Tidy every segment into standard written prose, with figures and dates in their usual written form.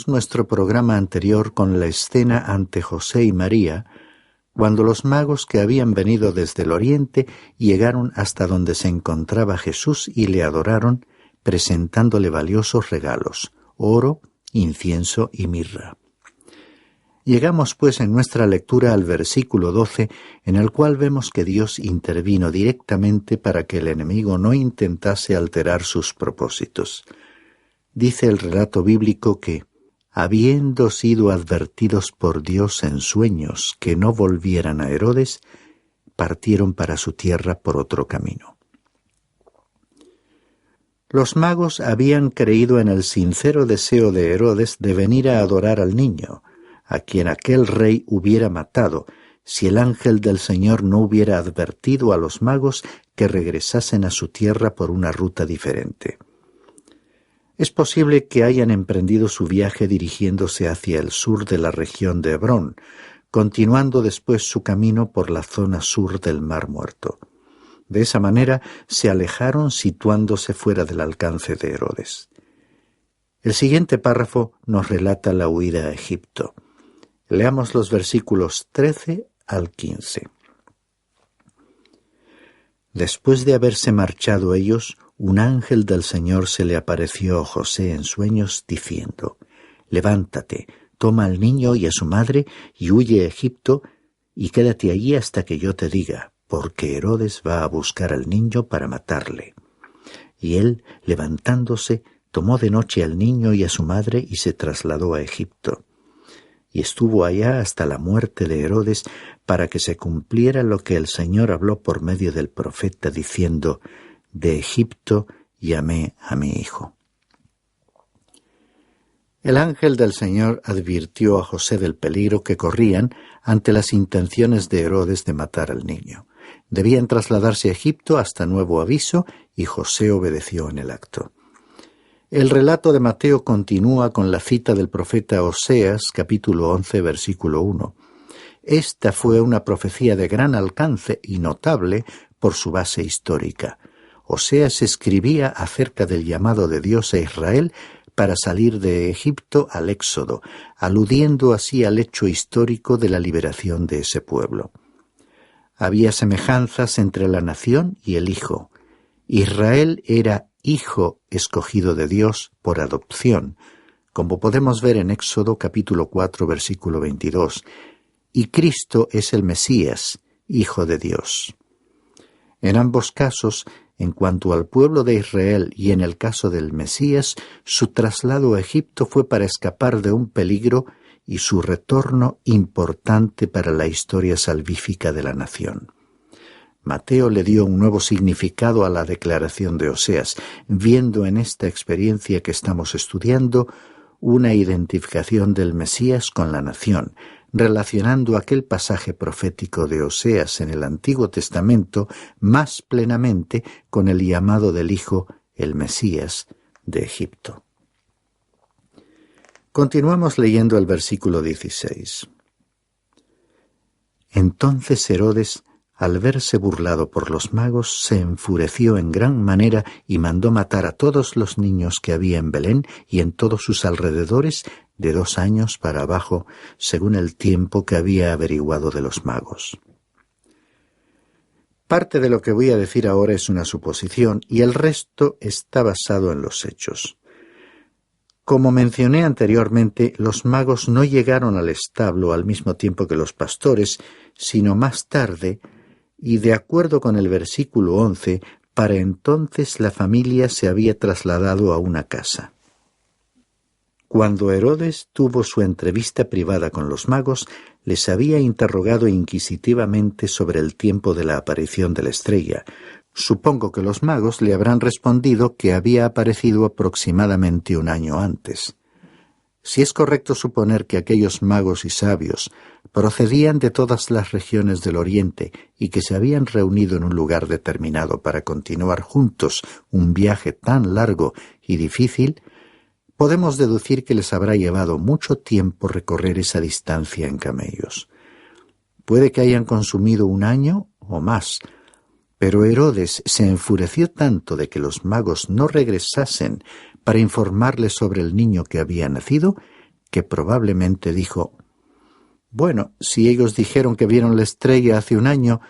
Terminamos nuestro programa anterior con la escena ante José y María, cuando los magos que habían venido desde el oriente llegaron hasta donde se encontraba Jesús y le adoraron, presentándole valiosos regalos, oro, incienso y mirra. Llegamos pues en nuestra lectura al versículo 12, en el cual vemos que Dios intervino directamente para que el enemigo no intentase alterar sus propósitos. Dice el relato bíblico que, habiendo sido advertidos por Dios en sueños que no volvieran a Herodes, partieron para su tierra por otro camino. Los magos habían creído en el sincero deseo de Herodes de venir a adorar al niño, a quien aquel rey hubiera matado, si el ángel del Señor no hubiera advertido a los magos que regresasen a su tierra por una ruta diferente. Es posible que hayan emprendido su viaje dirigiéndose hacia el sur de la región de Hebrón, continuando después su camino por la zona sur del Mar Muerto. De esa manera se alejaron situándose fuera del alcance de Herodes. El siguiente párrafo nos relata la huida a Egipto. Leamos los versículos 13 al 15. Después de haberse marchado ellos, un ángel del Señor se le apareció a José en sueños, diciendo: «Levántate, toma al niño y a su madre, y huye a Egipto, y quédate allí hasta que yo te diga, porque Herodes va a buscar al niño para matarle». Y él, levantándose, tomó de noche al niño y a su madre, y se trasladó a Egipto. Y estuvo allá hasta la muerte de Herodes, para que se cumpliera lo que el Señor habló por medio del profeta, diciendo: «De Egipto llamé a mi hijo». El ángel del Señor advirtió a José del peligro que corrían ante las intenciones de Herodes de matar al niño. Debían trasladarse a Egipto hasta nuevo aviso, y José obedeció en el acto. El relato de Mateo continúa con la cita del profeta Oseas, capítulo 11, versículo 1. Esta fue una profecía de gran alcance y notable por su base histórica. Oseas escribía acerca del llamado de Dios a Israel para salir de Egipto al Éxodo, aludiendo así al hecho histórico de la liberación de ese pueblo. Había semejanzas entre la nación y el hijo. Israel era hijo escogido de Dios por adopción, como podemos ver en Éxodo capítulo 4, versículo 22, y Cristo es el Mesías, hijo de Dios. En ambos casos, en cuanto al pueblo de Israel y en el caso del Mesías, su traslado a Egipto fue para escapar de un peligro y su retorno importante para la historia salvífica de la nación. Mateo le dio un nuevo significado a la declaración de Oseas, viendo en esta experiencia que estamos estudiando una identificación del Mesías con la nación, relacionando aquel pasaje profético de Oseas en el Antiguo Testamento más plenamente con el llamado del Hijo, el Mesías, de Egipto. Continuamos leyendo el versículo 16. Entonces Herodes, al verse burlado por los magos, se enfureció en gran manera y mandó matar a todos los niños que había en Belén y en todos sus alrededores, de 2 años para abajo, según el tiempo que había averiguado de los magos. Parte de lo que voy a decir ahora es una suposición y el resto está basado en los hechos. Como mencioné anteriormente, los magos no llegaron al establo al mismo tiempo que los pastores, sino más tarde, y de acuerdo con el versículo 11, para entonces la familia se había trasladado a una casa. Cuando Herodes tuvo su entrevista privada con los magos, les había interrogado inquisitivamente sobre el tiempo de la aparición de la estrella. Supongo que los magos le habrán respondido que había aparecido aproximadamente 1 año antes. Si es correcto suponer que aquellos magos y sabios procedían de todas las regiones del Oriente y que se habían reunido en un lugar determinado para continuar juntos un viaje tan largo y difícil, podemos deducir que les habrá llevado mucho tiempo recorrer esa distancia en camellos. Puede que hayan consumido 1 año o más, pero Herodes se enfureció tanto de que los magos no regresasen para informarles sobre el niño que había nacido, que probablemente dijo: «Bueno, si ellos dijeron que vieron la estrella hace un año,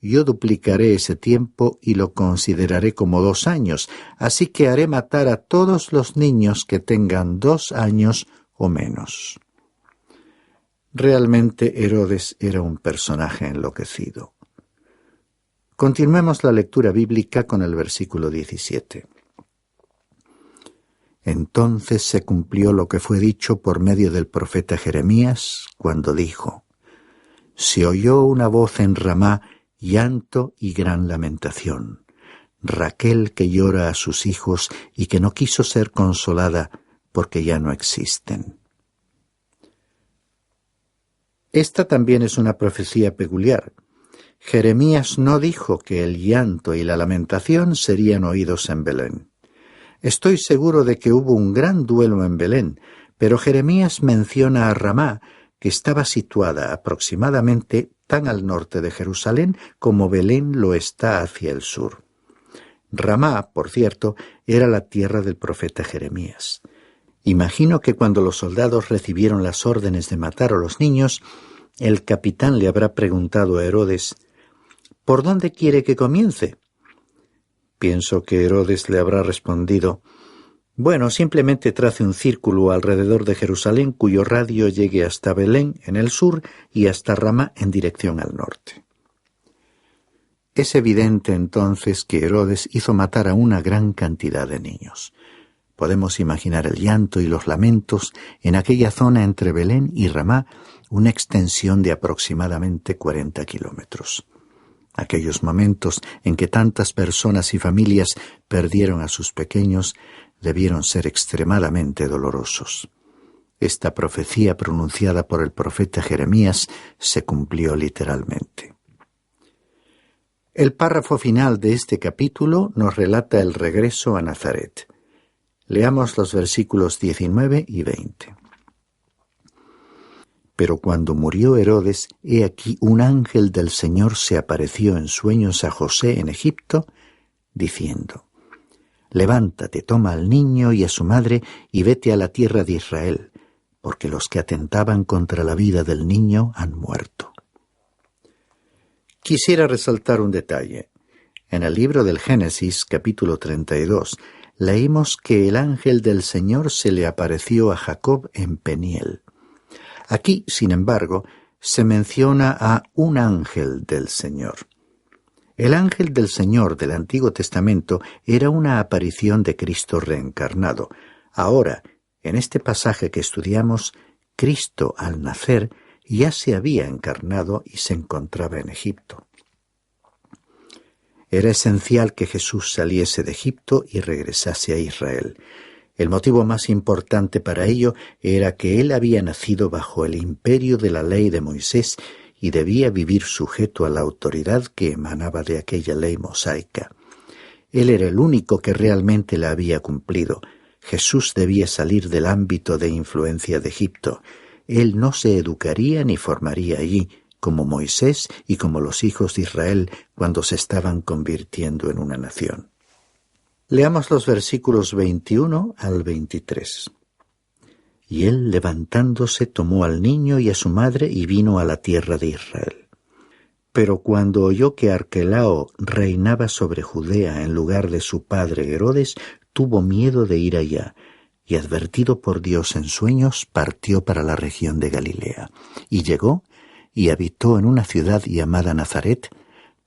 yo duplicaré ese tiempo y lo consideraré como 2 años, así que haré matar a todos los niños que tengan 2 años o menos». Realmente Herodes era un personaje enloquecido. Continuemos la lectura bíblica con el versículo 17. Entonces se cumplió lo que fue dicho por medio del profeta Jeremías, cuando dijo: «Se oyó una voz en Ramá, llanto y gran lamentación. Raquel que llora a sus hijos y que no quiso ser consolada porque ya no existen». Esta también es una profecía peculiar. Jeremías no dijo que el llanto y la lamentación serían oídos en Belén. Estoy seguro de que hubo un gran duelo en Belén, pero Jeremías menciona a Ramá, que estaba situada aproximadamente tan al norte de Jerusalén como Belén lo está hacia el sur. Ramá, por cierto, era la tierra del profeta Jeremías. Imagino que cuando los soldados recibieron las órdenes de matar a los niños, el capitán le habrá preguntado a Herodes: «¿Por dónde quiere que comience?». Pienso que Herodes le habrá respondido: «Bueno, simplemente trace un círculo alrededor de Jerusalén cuyo radio llegue hasta Belén en el sur y hasta Ramá en dirección al norte». Es evidente entonces que Herodes hizo matar a una gran cantidad de niños. Podemos imaginar el llanto y los lamentos en aquella zona entre Belén y Ramá, una extensión de aproximadamente 40 kilómetros. Aquellos momentos en que tantas personas y familias perdieron a sus pequeños debieron ser extremadamente dolorosos. Esta profecía pronunciada por el profeta Jeremías se cumplió literalmente. El párrafo final de este capítulo nos relata el regreso a Nazaret. Leamos los versículos 19 y 20. Pero cuando murió Herodes, he aquí un ángel del Señor se apareció en sueños a José en Egipto, diciendo: «Levántate, toma al niño y a su madre y vete a la tierra de Israel, porque los que atentaban contra la vida del niño han muerto». Quisiera resaltar un detalle. En el libro del Génesis, capítulo 32, leímos que el ángel del Señor se le apareció a Jacob en Peniel. Aquí, sin embargo, se menciona a un ángel del Señor. El ángel del Señor del Antiguo Testamento era una aparición de Cristo reencarnado. Ahora, en este pasaje que estudiamos, Cristo, al nacer, ya se había encarnado y se encontraba en Egipto. Era esencial que Jesús saliese de Egipto y regresase a Israel. El motivo más importante para ello era que él había nacido bajo el imperio de la ley de Moisés y debía vivir sujeto a la autoridad que emanaba de aquella ley mosaica. Él era el único que realmente la había cumplido. Jesús debía salir del ámbito de influencia de Egipto. Él no se educaría ni formaría allí, como Moisés y como los hijos de Israel cuando se estaban convirtiendo en una nación. Leamos los versículos 21 al 23. Y él, levantándose, tomó al niño y a su madre y vino a la tierra de Israel. Pero cuando oyó que Arquelao reinaba sobre Judea en lugar de su padre Herodes, tuvo miedo de ir allá, y advertido por Dios en sueños, partió para la región de Galilea, y llegó y habitó en una ciudad llamada Nazaret,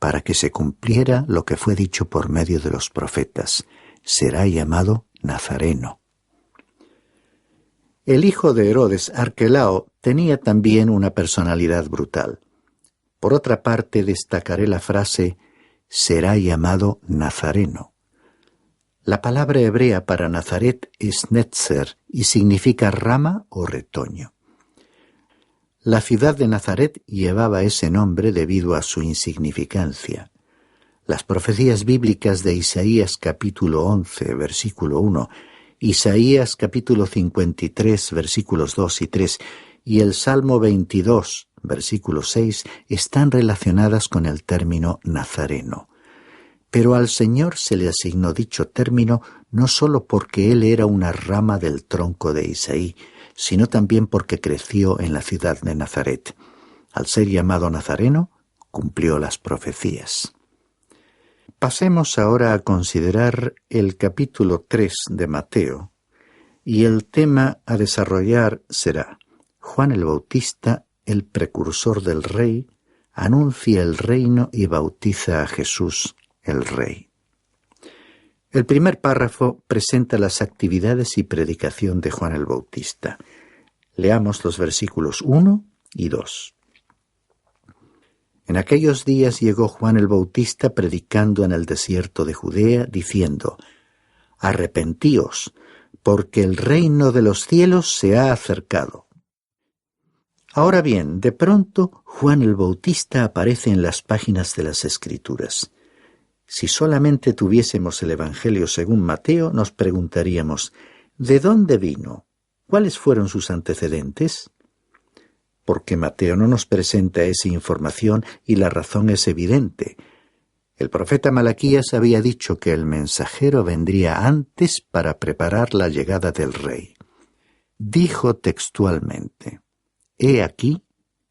para que se cumpliera lo que fue dicho por medio de los profetas: será llamado Nazareno. El hijo de Herodes, Arquelao, tenía también una personalidad brutal. Por otra parte, destacaré la frase «será llamado Nazareno». La palabra hebrea para Nazaret es netzer y significa rama o retoño. La ciudad de Nazaret llevaba ese nombre debido a su insignificancia. Las profecías bíblicas de Isaías capítulo 11, versículo 1, Isaías capítulo 53, versículos 2 y 3, y el Salmo 22, versículo 6, están relacionadas con el término nazareno. Pero al Señor se le asignó dicho término no sólo porque Él era una rama del tronco de Isaí, sino también porque creció en la ciudad de Nazaret. Al ser llamado Nazareno, cumplió las profecías. Pasemos ahora a considerar el capítulo 3 de Mateo, y el tema a desarrollar será: Juan el Bautista, el precursor del Rey, anuncia el reino y bautiza a Jesús, el Rey. El primer párrafo presenta las actividades y predicación de Juan el Bautista. Leamos los versículos 1 y 2. En aquellos días llegó Juan el Bautista predicando en el desierto de Judea, diciendo: Arrepentíos, porque el reino de los cielos se ha acercado. Ahora bien, de pronto Juan el Bautista aparece en las páginas de las Escrituras. Si solamente tuviésemos el Evangelio según Mateo, nos preguntaríamos: ¿de dónde vino? ¿Cuáles fueron sus antecedentes? Porque Mateo no nos presenta esa información y la razón es evidente. El profeta Malaquías había dicho que el mensajero vendría antes para preparar la llegada del Rey. Dijo textualmente: He aquí,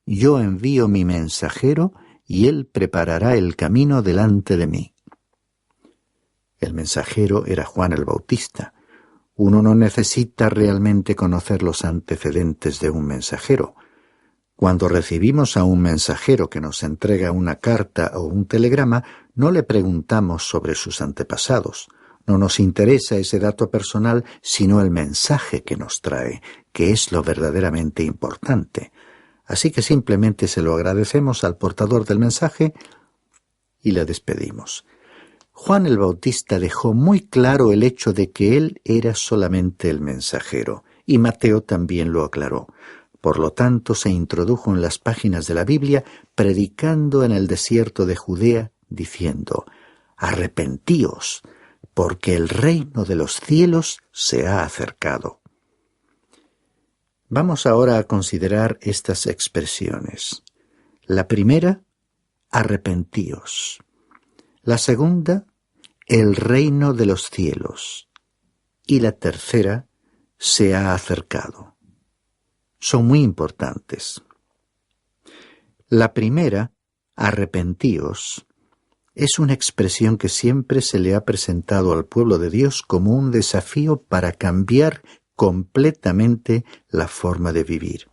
yo envío mi mensajero y él preparará el camino delante de mí. El mensajero era Juan el Bautista. Uno no necesita realmente conocer los antecedentes de un mensajero. Cuando recibimos a un mensajero que nos entrega una carta o un telegrama, no le preguntamos sobre sus antepasados. No nos interesa ese dato personal, sino el mensaje que nos trae, que es lo verdaderamente importante. Así que simplemente se lo agradecemos al portador del mensaje y le despedimos. Juan el Bautista dejó muy claro el hecho de que él era solamente el mensajero, y Mateo también lo aclaró. Por lo tanto, se introdujo en las páginas de la Biblia predicando en el desierto de Judea, diciendo: Arrepentíos, porque el reino de los cielos se ha acercado. Vamos ahora a considerar estas expresiones. La primera, arrepentíos. La segunda, el reino de los cielos. Y la tercera, se ha acercado. Son muy importantes. La primera, arrepentíos, es una expresión que siempre se le ha presentado al pueblo de Dios como un desafío para cambiar completamente la forma de vivir.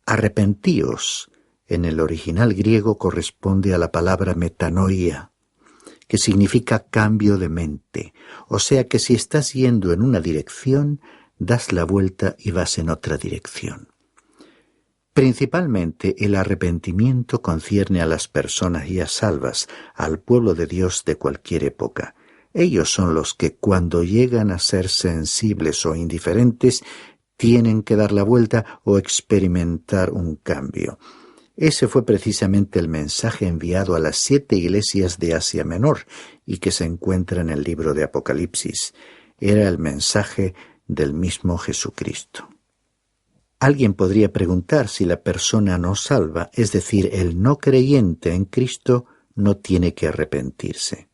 Arrepentíos, en el original griego, corresponde a la palabra metanoia, que significa cambio de mente. O sea que si estás yendo en una dirección, das la vuelta y vas en otra dirección. Principalmente el arrepentimiento concierne a las personas ya salvas, al pueblo de Dios de cualquier época. Ellos son los que, cuando llegan a ser sensibles o indiferentes, tienen que dar la vuelta o experimentar un cambio. Ese fue precisamente el mensaje enviado a las 7 iglesias de Asia Menor y que se encuentra en el libro de Apocalipsis. Era el mensaje del mismo Jesucristo. Alguien podría preguntar si la persona no salva, es decir, el no creyente en Cristo, no tiene que arrepentirse.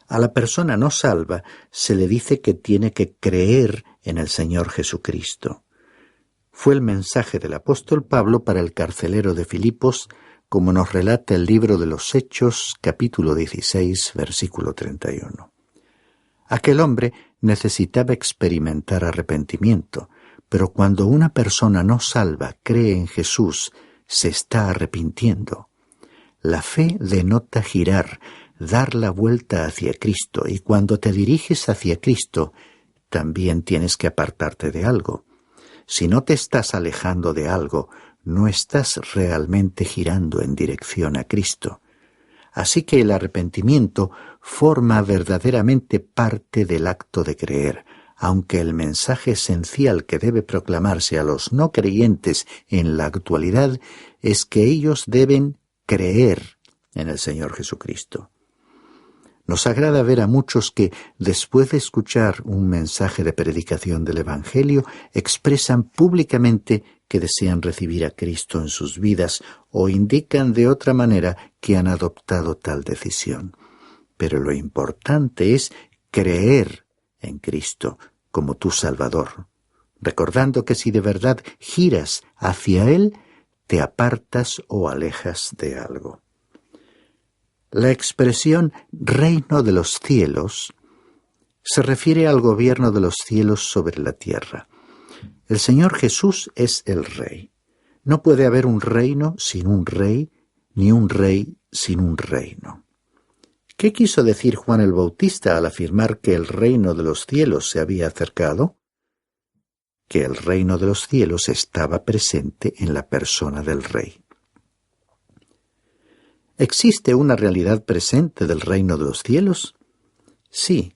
A la persona no salva se le dice que tiene que creer en el Señor Jesucristo. Fue el mensaje del apóstol Pablo para el carcelero de Filipos, como nos relata el libro de los Hechos, capítulo 16, versículo 31. Aquel hombre necesitaba experimentar arrepentimiento, pero cuando una persona no salva cree en Jesús, se está arrepintiendo. La fe denota girar, dar la vuelta hacia Cristo, y cuando te diriges hacia Cristo, también tienes que apartarte de algo. Si no te estás alejando de algo, no estás realmente girando en dirección a Cristo. Así que el arrepentimiento forma verdaderamente parte del acto de creer, aunque el mensaje esencial que debe proclamarse a los no creyentes en la actualidad es que ellos deben creer en el Señor Jesucristo. Nos agrada ver a muchos que, después de escuchar un mensaje de predicación del Evangelio, expresan públicamente que desean recibir a Cristo en sus vidas o indican de otra manera que han adoptado tal decisión. Pero lo importante es creer en Cristo como tu Salvador. recordando que si de verdad giras hacia Él, te apartas o alejas de algo. La expresión reino de los cielos se refiere al gobierno de los cielos sobre la tierra. El Señor Jesús es el Rey. No puede haber un reino sin un rey, ni un rey sin un reino. ¿Qué quiso decir Juan el Bautista al afirmar que el reino de los cielos se había acercado? Que el reino de los cielos estaba presente en la persona del Rey. ¿Existe una realidad presente del reino de los cielos? Sí.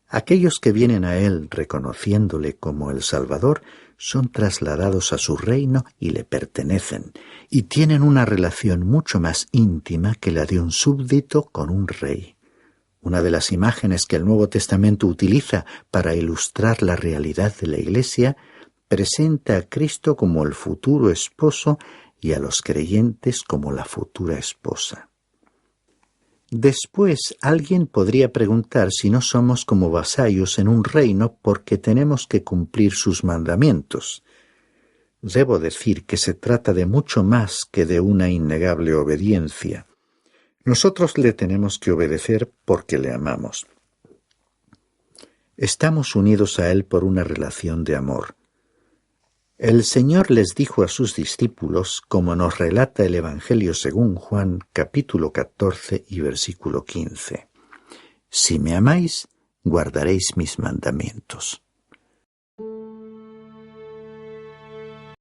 Aquellos que vienen a Él reconociéndole como el Salvador son trasladados a su reino y le pertenecen, y tienen una relación mucho más íntima que la de un súbdito con un rey. Una de las imágenes que el Nuevo Testamento utiliza para ilustrar la realidad de la Iglesia presenta a Cristo como el futuro esposo y a los creyentes como la futura esposa. Después, alguien podría preguntar si no somos como vasallos en un reino porque tenemos que cumplir sus mandamientos. Debo decir que se trata de mucho más que de una innegable obediencia. Nosotros le tenemos que obedecer porque le amamos. Estamos unidos a Él por una relación de amor. El Señor les dijo a sus discípulos, como nos relata el Evangelio según Juan, capítulo 14 y versículo 15. Si me amáis, guardaréis mis mandamientos.